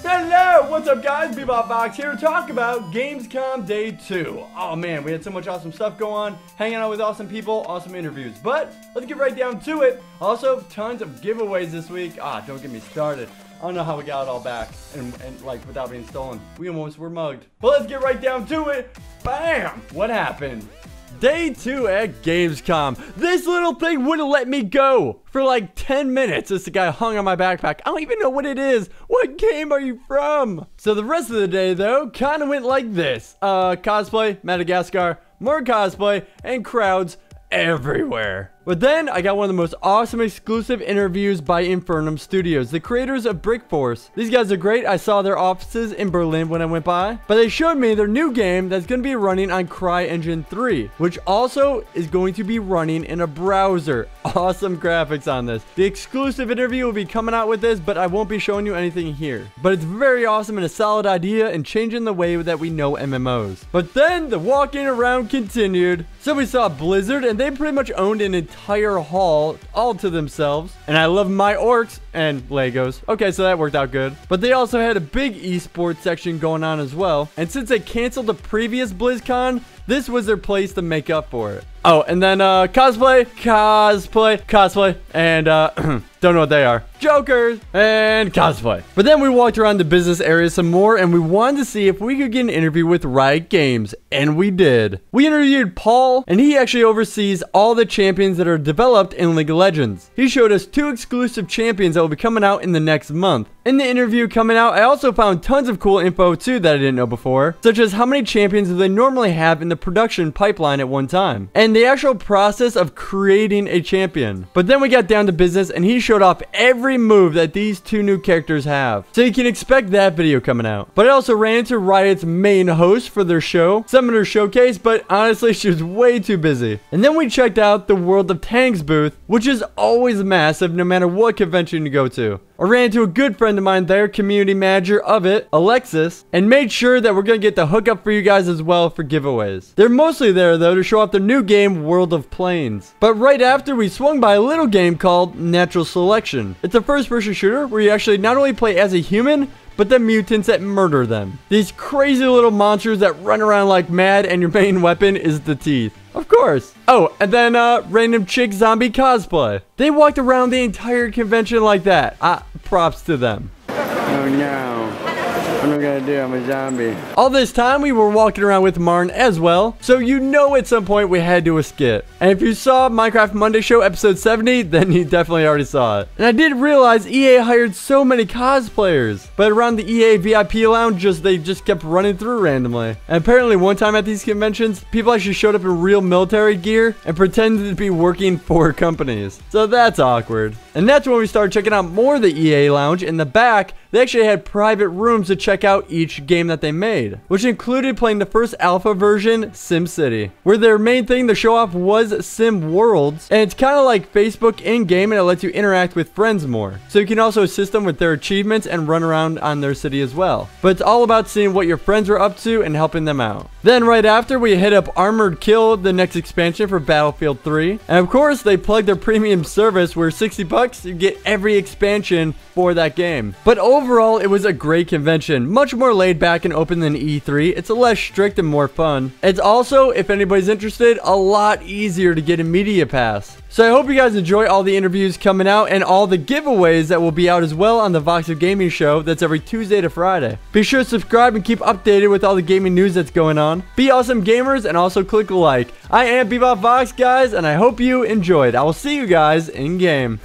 Hello, what's up guys? Bebop Fox here to talk about Gamescom Day 2. Oh man, we had so much awesome stuff go on, hanging out with awesome people, awesome interviews. But let's get right down to it. Also, tons of giveaways this week. Don't get me started. I don't know how we got it all back and like without being stolen. We almost were mugged. But let's get right down to it. Bam! What happened? Day 2 at Gamescom. This little thing wouldn't let me go for like 10 minutes. This guy hung on my backpack. I don't even know what it is. What game are you from? So the rest of the day though kind of went like this. Cosplay, Madagascar, more cosplay, and crowds everywhere. But then I got one of the most awesome exclusive interviews by Infernum Studios, the creators of Brick Force. These guys are great. I saw their offices in Berlin when I went by, but they showed me their new game that's going to be running on CryEngine 3, which also is going to be running in a browser. Awesome graphics on this. The exclusive interview will be coming out with this, but I won't be showing you anything here. But it's very awesome and a solid idea and changing the way that we know MMOs. But then the walking around continued. So we saw Blizzard, and they pretty much owned an entire hall all to themselves. And I love my orcs and Legos. Okay, so that worked out good. But they also had a big esports section going on as well. And since they canceled the previous BlizzCon, this was their place to make up for it. Oh, and then cosplay, and don't know what they are. Jokers and cosplay. But then we walked around the business area some more, and we wanted to see if we could get an interview with Riot Games, and we did. We interviewed Paul, and he actually oversees all the champions that are developed in League of Legends. He showed us 2 exclusive champions that will be coming out in the next month. In the interview coming out, I also found tons of cool info too that I didn't know before, such as how many champions do they normally have in the production pipeline at one time, and the actual process of creating a champion. But then we got down to business, and he showed off every move that these 2 new characters have, so you can expect that video coming out. But I also ran into Riot's main host for their show, Summoner Showcase, but honestly she was way too busy. And then we checked out the World of Tanks booth, which is always massive no matter what convention you go to. I ran into a good friend of mine there, community manager of it, Alexis, and made sure that we're going to get the hookup for you guys as well for giveaways. They're mostly there though to show off their new game, World of Planes. But right after, we swung by a little game called Natural Selection. It's a first-person shooter where you actually not only play as a human, but the mutants that murder them. These crazy little monsters that run around like mad, and your main weapon is the teeth. Of course. Oh, and then random chick zombie cosplay. They walked around the entire convention like that. Props to them. Oh no. What am I gonna do? I'm a zombie. All this time we were walking around with Marn as well, so you know at some point we had to do a skit. And if you saw Minecraft Monday Show episode 70, then you definitely already saw it. And I did realize EA hired so many cosplayers, but around the EA VIP lounge, they just kept running through randomly. And apparently one time at these conventions, people actually showed up in real military gear and pretended to be working for companies. So that's awkward. And that's when we started checking out more of the EA lounge. In the back, they actually had private rooms to check out each game that they made, which included playing the first alpha version, SimCity, where their main thing to show off was Sim Worlds, and it's kind of like Facebook in-game, and it lets you interact with friends more. So you can also assist them with their achievements and run around on their city as well. But it's all about seeing what your friends are up to and helping them out. Then right after, we hit up Armored Kill, the next expansion for Battlefield 3. And of course, they plugged their premium service where $60 you get every expansion for that game. But overall, it was a great convention. Much more laid back and open than E3. It's a less strict and more fun. It's also, if anybody's interested, a lot easier to get a media pass. So I hope you guys enjoy all the interviews coming out and all the giveaways that will be out as well on the Vox of Gaming show that's every Tuesday to Friday. Be sure to subscribe and keep updated with all the gaming news that's going on. Be awesome gamers and also click like. I am Bebop Vox, guys, and I hope you enjoyed. I will see you guys in game.